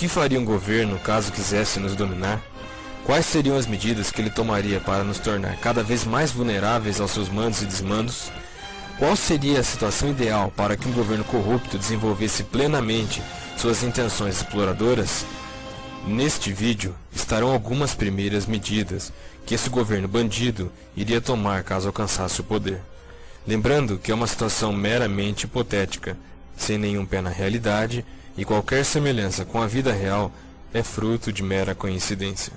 que faria um governo caso quisesse nos dominar? Quais seriam as medidas que ele tomaria para nos tornar cada vez mais vulneráveis aos seus mandos e desmandos? Qual seria a situação ideal para que um governo corrupto desenvolvesse plenamente suas intenções exploradoras? Neste vídeo estarão algumas primeiras medidas que esse governo bandido iria tomar caso alcançasse o poder. Lembrando que é uma situação meramente hipotética, sem nenhum pé na realidade, e qualquer semelhança com a vida real é fruto de mera coincidência.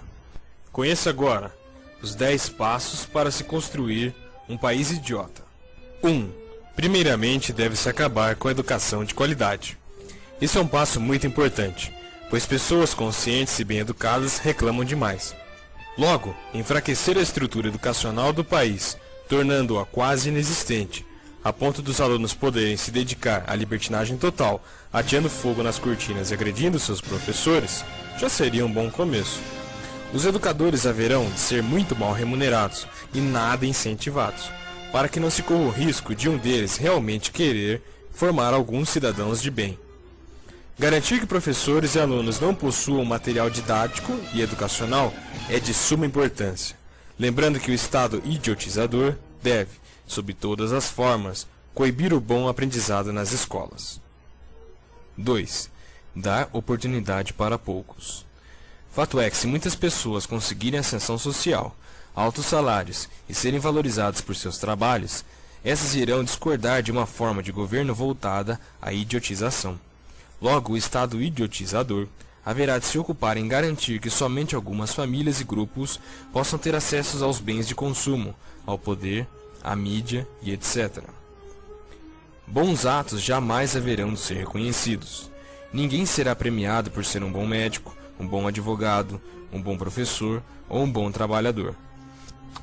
Conheça agora os 10 passos para se construir um país idiota. 1. Primeiramente deve-se acabar com a educação de qualidade. Isso é um passo muito importante, pois pessoas conscientes e bem educadas reclamam demais. Logo, enfraquecer a estrutura educacional do país, tornando-a quase inexistente, a ponto dos alunos poderem se dedicar à libertinagem total, ateando fogo nas cortinas e agredindo seus professores, já seria um bom começo. Os educadores haverão de ser muito mal remunerados e nada incentivados, para que não se corra o risco de um deles realmente querer formar alguns cidadãos de bem. Garantir que professores e alunos não possuam material didático e educacional é de suma importância, lembrando que o Estado idiotizador deve, sob todas as formas, coibir o bom aprendizado nas escolas. 2. Dar oportunidade para poucos. Fato é que se muitas pessoas conseguirem ascensão social, altos salários e serem valorizadas por seus trabalhos, essas irão discordar de uma forma de governo voltada à idiotização. Logo, o Estado idiotizador haverá de se ocupar em garantir que somente algumas famílias e grupos possam ter acesso aos bens de consumo, ao poder, à mídia e etc. Bons atos jamais haverão de ser reconhecidos. Ninguém será premiado por ser um bom médico, um bom advogado, um bom professor ou um bom trabalhador.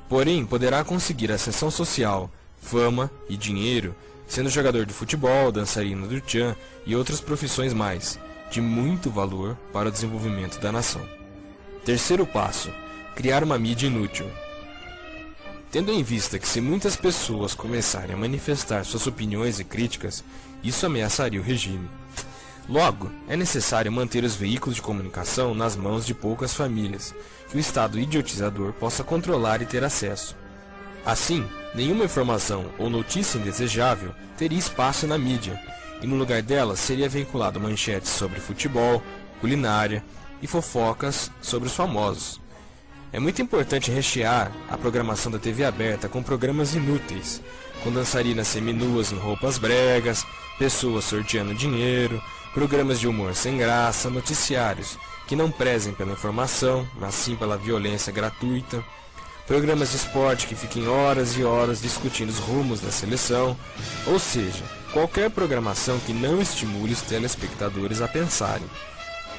Porém, poderá conseguir ascensão social, fama e dinheiro, sendo jogador de futebol, dançarino do tchan e outras profissões mais, de muito valor para o desenvolvimento da nação. Terceiro passo: criar uma mídia inútil. Tendo em vista que se muitas pessoas começarem a manifestar suas opiniões e críticas, isso ameaçaria o regime. Logo, é necessário manter os veículos de comunicação nas mãos de poucas famílias, que o Estado idiotizador possa controlar e ter acesso. Assim, nenhuma informação ou notícia indesejável teria espaço na mídia, e no lugar dela seria veiculado manchetes sobre futebol, culinária e fofocas sobre os famosos. É muito importante rechear a programação da TV aberta com programas inúteis, com dançarinas seminuas em roupas bregas, pessoas sorteando dinheiro, programas de humor sem graça, noticiários que não prezem pela informação, mas sim pela violência gratuita, programas de esporte que fiquem horas e horas discutindo os rumos da seleção, ou seja, qualquer programação que não estimule os telespectadores a pensarem.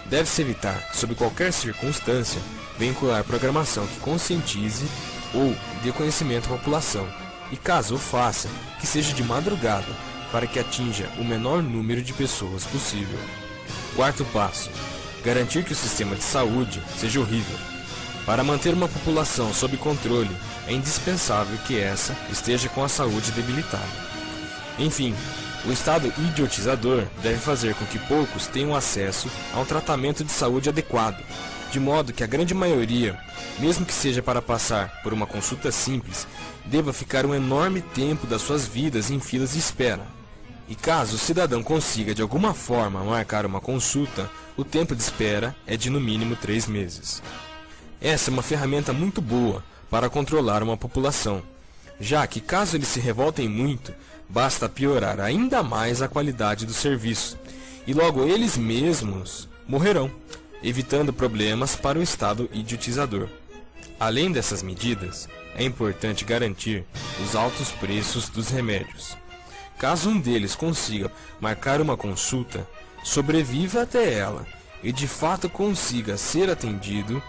Deve-se evitar, sob qualquer circunstância, vincular programação que conscientize ou dê conhecimento à população, e caso o faça, que seja de madrugada, para que atinja o menor número de pessoas possível. Quarto passo: garantir que o sistema de saúde seja horrível. Para manter uma população sob controle, é indispensável que essa esteja com a saúde debilitada. Enfim, o Estado idiotizador deve fazer com que poucos tenham acesso a um tratamento de saúde adequado, de modo que a grande maioria, mesmo que seja para passar por uma consulta simples, deva ficar um enorme tempo das suas vidas em filas de espera. E caso o cidadão consiga de alguma forma marcar uma consulta, o tempo de espera é de no mínimo 3 meses. Essa é uma ferramenta muito boa para controlar uma população, já que caso eles se revoltem muito, basta piorar ainda mais a qualidade do serviço, e logo eles mesmos morrerão, evitando problemas para o Estado idiotizador. Além dessas medidas, é importante garantir os altos preços dos remédios. Caso um deles consiga marcar uma consulta, sobreviva até ela e de fato consiga ser atendido,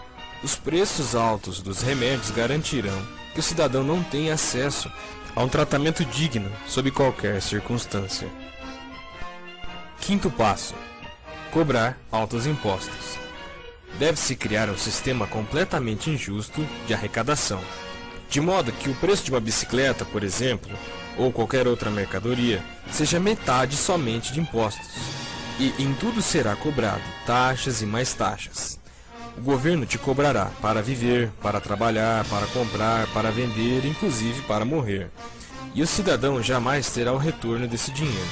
os preços altos dos remédios garantirão que o cidadão não tenha acesso a um tratamento digno sob qualquer circunstância. Quinto passo: cobrar altos impostos. Deve-se criar um sistema completamente injusto de arrecadação, de modo que o preço de uma bicicleta, por exemplo, ou qualquer outra mercadoria, seja metade somente de impostos. E em tudo será cobrado, taxas e mais taxas. O governo te cobrará para viver, para trabalhar, para comprar, para vender, inclusive para morrer. E o cidadão jamais terá o retorno desse dinheiro.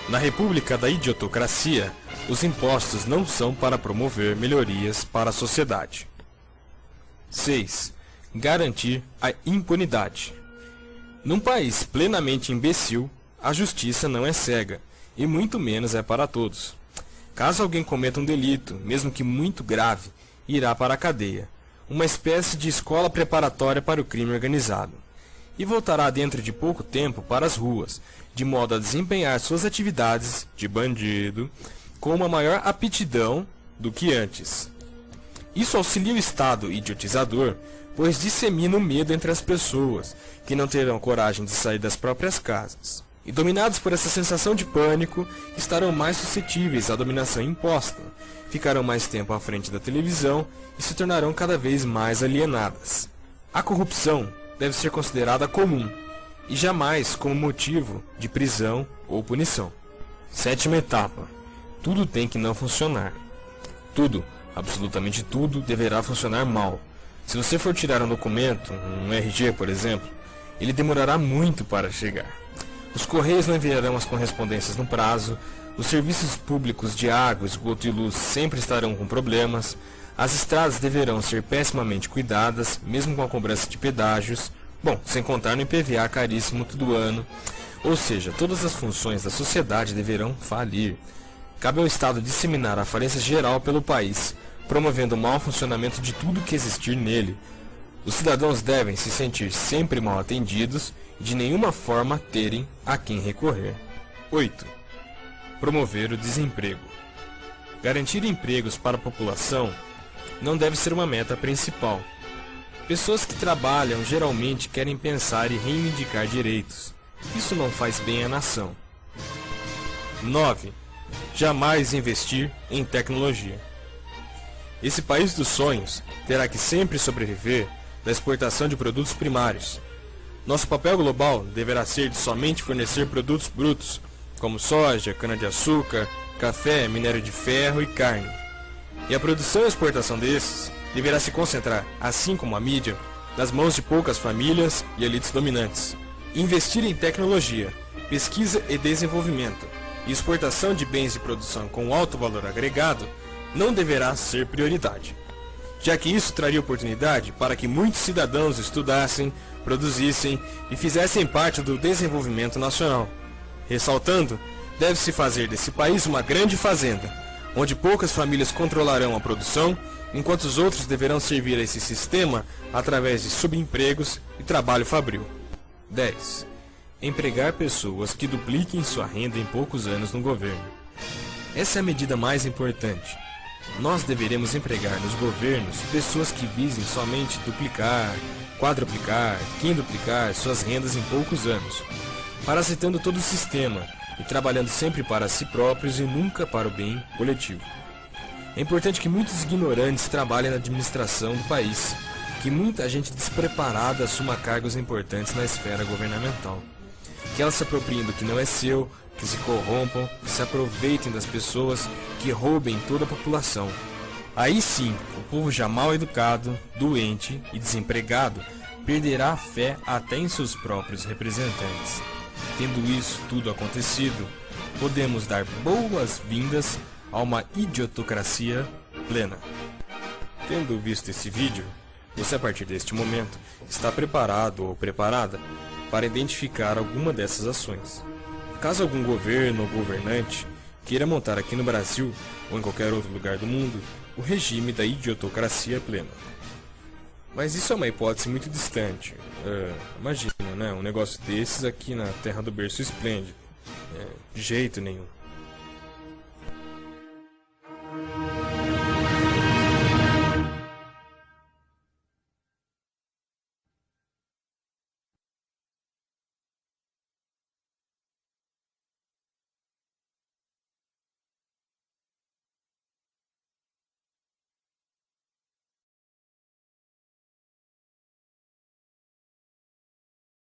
Na República da Idiotocracia, os impostos não são para promover melhorias para a sociedade. 6. Garantir a impunidade. Num país plenamente imbecil, a justiça não é cega, e muito menos é para todos. Caso alguém cometa um delito, mesmo que muito grave, irá para a cadeia, uma espécie de escola preparatória para o crime organizado, e voltará dentro de pouco tempo para as ruas, de modo a desempenhar suas atividades de bandido com uma maior aptidão do que antes. Isso auxilia o Estado idiotizador, pois dissemina o medo entre as pessoas, que não terão coragem de sair das próprias casas. E dominados por essa sensação de pânico, estarão mais suscetíveis à dominação imposta, ficarão mais tempo à frente da televisão e se tornarão cada vez mais alienadas. A corrupção deve ser considerada comum, e jamais como motivo de prisão ou punição. 7ª etapa. Tudo tem que não funcionar. Tudo, absolutamente tudo, deverá funcionar mal. Se você for tirar um documento, um RG por exemplo, ele demorará muito para chegar. Os correios não enviarão as correspondências no prazo, os serviços públicos de água, esgoto e luz sempre estarão com problemas, as estradas deverão ser pessimamente cuidadas, mesmo com a cobrança de pedágios, bom, sem contar no IPVA caríssimo todo ano, ou seja, todas as funções da sociedade deverão falir. Cabe ao Estado disseminar a falência geral pelo país, promovendo o mau funcionamento de tudo que existir nele. Os cidadãos devem se sentir sempre mal atendidos e de nenhuma forma terem a quem recorrer. 8. Promover o desemprego. Garantir empregos para a população não deve ser uma meta principal. Pessoas que trabalham geralmente querem pensar e reivindicar direitos. Isso não faz bem à nação. 9. Jamais investir em tecnologia. Esse país dos sonhos terá que sempre sobreviver da exportação de produtos primários. Nosso papel global deverá ser de somente fornecer produtos brutos, como soja, cana-de-açúcar, café, minério de ferro e carne. E a produção e exportação desses deverá se concentrar, assim como a mídia, nas mãos de poucas famílias e elites dominantes. Investir em tecnologia, pesquisa e desenvolvimento e exportação de bens de produção com alto valor agregado não deverá ser prioridade, já que isso traria oportunidade para que muitos cidadãos estudassem, produzissem e fizessem parte do desenvolvimento nacional. Ressaltando, deve-se fazer desse país uma grande fazenda, onde poucas famílias controlarão a produção, enquanto os outros deverão servir a esse sistema através de subempregos e trabalho fabril. 10. Empregar pessoas que dupliquem sua renda em poucos anos no governo. Essa é a medida mais importante. Nós deveremos empregar nos governos pessoas que visem somente duplicar, quadruplicar, quintuplicar suas rendas em poucos anos, parasitando todo o sistema e trabalhando sempre para si próprios e nunca para o bem coletivo. É importante que muitos ignorantes trabalhem na administração do país, que muita gente despreparada assuma cargos importantes na esfera governamental, que elas se apropriem do que não é seu, que se corrompam, que se aproveitem das pessoas, que roubem toda a população. Aí sim, o povo já mal educado, doente e desempregado perderá a fé até em seus próprios representantes. Tendo isso tudo acontecido, podemos dar boas-vindas a uma idiotocracia plena. Tendo visto esse vídeo, você a partir deste momento está preparado ou preparada para identificar alguma dessas ações. Caso algum governo ou governante queira montar aqui no Brasil ou em qualquer outro lugar do mundo o regime da idiotocracia plena. Mas isso é uma hipótese muito distante. Imagina, né? Um negócio desses aqui na terra do berço esplêndido. De jeito nenhum.